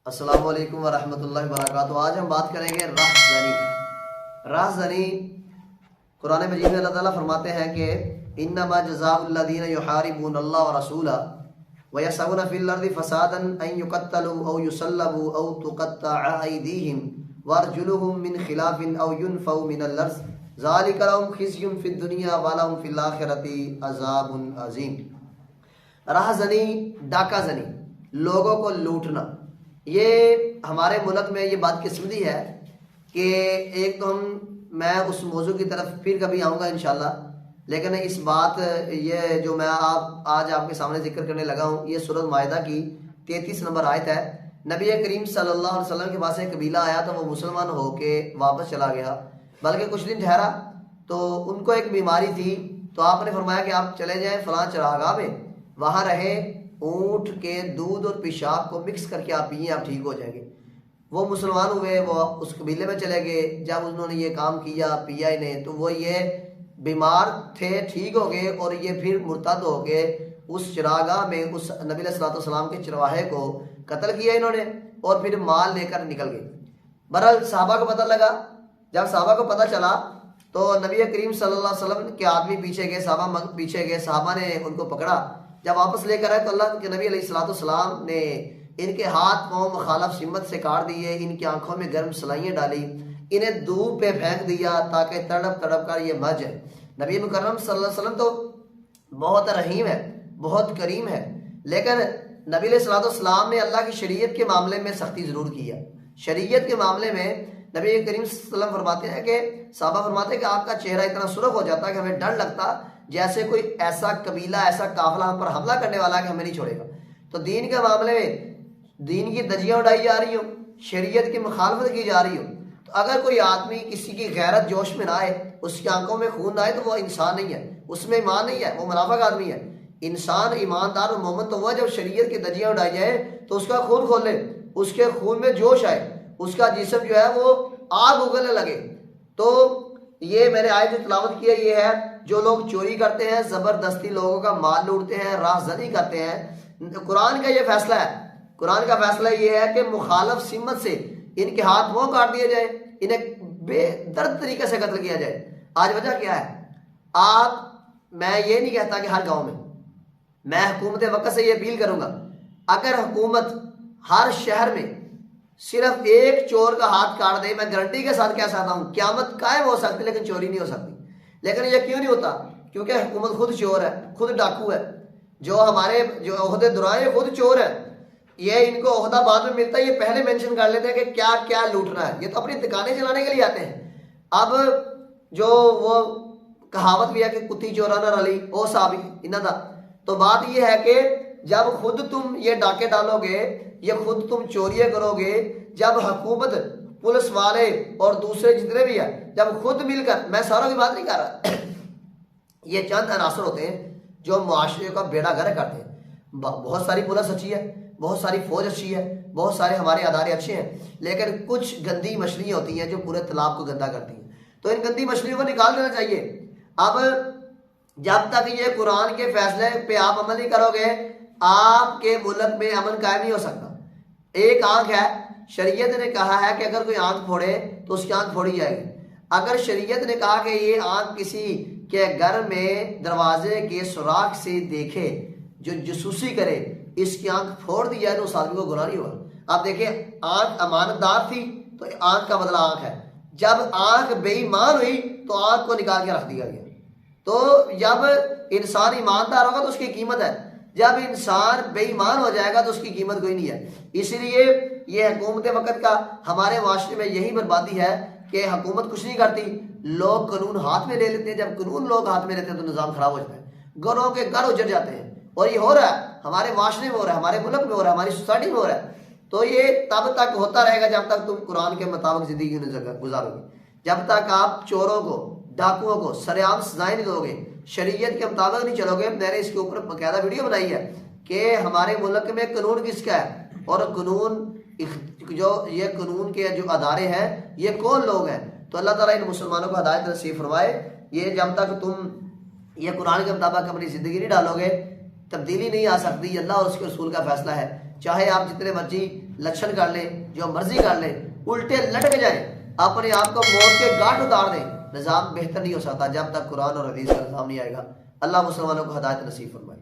अस्सलामु अलैकुम वरहमतुल्लाहि वबरकातुहू। आज हम बात करेंगे राहज़नी। राहज़नी कुरान मजीद में अल्लाह ताला फरमाते हैं कि इन्नमा जज़ाउल लज़ीना युहारिबूनल्लाह व रसूलहु व यसअूना फिल अर्दि फसादन अन युक़त्तलू औ युसल्लबू औ तुक़त्तअ अयदीहिम व अर्जुलुहुम मिन खिलाफिन औ युनफ़ऊ मिनल अर्ज़ ज़ालिका लहुम खिज़्युन फिद दुनिया व लहुम फिल आखिरति अज़ाबुन अज़ीम। राहज़नी, डाका ज़नी, लोगों को लूटना। ये हमारे मुल्क में ये बदकिस्मती है कि एक तो मैं उस मौजू की तरफ फिर कभी आऊँगा इंशाल्लाह, लेकिन इस बात ये जो मैं आज आपके सामने जिक्र करने लगा हूँ, ये सूरह माइदा की 33 नंबर आयत है। नबी करीम सल्लल्लाहु अलैहि वसल्लम के पास एक कबीला आया तो वो मुसलमान होके वापस चला गया, बल्कि कुछ दिन ठहरा तो उनको एक बीमारी थी। तो आपने फरमाया कि आप चले जाएँ फलां चरागाह में, वहाँ रहे, ऊँट के दूध और पेशाब को मिक्स करके आप पिए, आप ठीक हो जाएंगे। वो मुसलमान हुए, वो उस कबीले में चले गए। जब उन्होंने ये काम किया, पिया इन्हें, तो वो ये बीमार थे, ठीक हो गए और ये फिर मुर्तद हो गए। उस चरागाह में उस नबी सल्लल्लाहु अलैहि वसल्लम के चरवाहे को कत्ल किया इन्होंने और फिर माल लेकर निकल गए। बहरहाल साहबा को पता लगा। जब साहबा को पता चला तो नबी करीम सल्लल्लाहु अलैहि वसल्लम के आदमी पीछे गए, साहबा पीछे गए। साहबा ने उनको पकड़ा, जब वापस लेकर आए तो अल्लाह के नबी अलैहिस्सलाम ने इनके हाथ पाँव मुखालफ सिमत से काट दिए, इनकी आंखों में गर्म सलाइयाँ डाली, इन्हें धूप पे फेंक दिया ताकि तड़प तड़प कर ये मर जाए। नबी मुकर्रम सल्लल्लाहु अलैहि वसल्लम तो बहुत रहीम है, बहुत करीम है, लेकिन नबी अलैहिस्सलाम ने अल्लाह की शरीयत के मामले में सख्ती ज़रूर किया। शरीयत के मामले में नबी करीम सल्लल्लाहु अलैहि वसल्लम फरमाते हैं कि साहबा फरमाते हैं कि आपका चेहरा इतना सुर्ख हो जाता है कि हमें डर लगता जैसे कोई ऐसा कबीला, ऐसा काफिला हम पर हमला करने वाला है कि हमें नहीं छोड़ेगा। तो दीन के मामले में दीन की धज्जियां उड़ाई जा रही हो, शरीयत की मुखालफत की जा रही हो, तो अगर कोई आदमी किसी की गैरत जोश में ना आए, उसकी आंखों में खून ना आए, तो वो इंसान नहीं है, उसमें ईमान नहीं है, वो मुनाफिक आदमी है। इंसान ईमानदार और मोमिन तो वह जब शरीयत की धज्जियां उड़ाई जाए तो उसका खून खोले, उसके खून में जोश आए, उसका जिस्म जो है वो आग उगलने लगे। तो ये मैंने आयत जो तिलावत किया ये है, जो लोग चोरी करते हैं, जबरदस्ती लोगों का माल लूटते हैं, राहज़नी करते हैं, कुरान का ये फैसला है। कुरान का फैसला ये है कि मुखालफ सिमत से इनके हाथ मुंह काट दिए जाए, इन्हें बेदर्द तरीके से कत्ल किया जाए। आज वजह क्या है? मैं ये नहीं कहता कि हर गांव में, मैं हुकूमत वक्त से ये अपील करूंगा, अगर हुकूमत हर शहर में सिर्फ एक चोर का हाथ काट दे, मैं गारंटी के साथ कह सकता हूँ क़यामत कायम हो सकती, लेकिन चोरी नहीं हो सकती। लेकिन ये क्यों नहीं होता? क्योंकि हुकूमत खुद चोर है, खुद डाकू है। जो हमारे जो ओहदे दुराए खुद चोर है। ये इनको ओहदा बाद में मिलता है, ये पहले मेंशन कर लेते हैं कि क्या क्या लूटना है। ये तो अपनी दुकानें चलाने के लिए आते हैं। अब जो वो कहावत भी है कि कुत्ती चोरा न रली ओ साहब इन्ना दा, तो बात ये है कि जब खुद तुम ये डाके डालोगे, ये खुद तुम चोरियां करोगे, जब हुकूमत, पुलिस वाले और दूसरे जितने भी है, जब खुद मिलकर, मैं सारों की बात नहीं कर रहा, ये चंद अनासर होते हैं जो मुआशरे का बेड़ा गर्क करते हैं। बहुत सारी पुलिस अच्छी है, बहुत सारी फौज अच्छी है, बहुत सारे हमारे अदारे अच्छे हैं, लेकिन कुछ गंदी मछलियाँ होती हैं जो पूरे तालाब को गंदा करती हैं। तो इन गंदी मछलियों को निकाल देना चाहिए। अब जब तक ये कुरान के फैसले पे आप अमल नहीं करोगे, आपके मुल्क में अमन कायम नहीं हो सकता। एक आंख है, शरीयत ने कहा है कि अगर कोई आंख फोड़े तो उसकी आंख फोड़ी जाएगी। अगर शरीयत ने कहा कि ये आंख किसी के घर में दरवाजे के सुराख से देखे, जो जसूसी करे, इसकी आंख फोड़ दी जाए तो उस आदमी को गुनाह नहीं हुआ। आप देखिए, आंख अमानतदार थी तो आंख का बदला आंख है। जब आंख बेईमान हुई तो आंख को निकाल के रख दिया गया। तो जब इंसान ईमानदार होगा तो उसकी कीमत है, जब इंसान बेईमान हो जाएगा तो उसकी कीमत कोई नहीं है। इसलिए ये हुकूमत वक्त का हमारे माशरे में यही बर्बादी है कि हुकूमत कुछ नहीं करती, लोग कानून हाथ में ले लेते हैं। जब कानून लोग हाथ में लेते हैं तो निज़ाम खराब हो जाता है, घरों के घर उजड़ जाते हैं। और ये हो रहा है, हमारे माशरे में हो रहा है, हमारे मुल्क में हो रहा है, हमारी सोसाइटी में हो रहा है। तो ये तब तक होता रहेगा जब तक तुम कुरान के मुताबिक जिंदगी गुजारोगे। जब तक आप चोरों को, डाकुओं को सरेआम सजाएं नहीं दोगे, शरीयत के मुताबिक नहीं चलोगे। मैंने इसके ऊपर बाकायदा वीडियो बनाई है कि हमारे मुल्क में कानून किसका है और कानून जो ये कानून के जो अदारे हैं ये कौन लोग हैं। तो अल्लाह ताला इन मुसलमानों को हिदायत नसीब फरमाए। ये जब तक तुम ये कुरान के मुताबिक अपनी ज़िंदगी नहीं डालोगे, तब्दीली नहीं आ सकती। अल्लाह और उसके रसूल का फैसला है, चाहे आप जितने मर्जी लक्षण कर ले, जो मर्जी कर ले, उल्टे लटक जाए, अपने आप को मौत के गांठ उतार दे, निज़ाम बेहतर नहीं हो सकता जब तक कुरान और हदीस का निज़ाम नहीं आएगा। अल्लाह मुसलमानों को हिदायत नसीब फरमाए।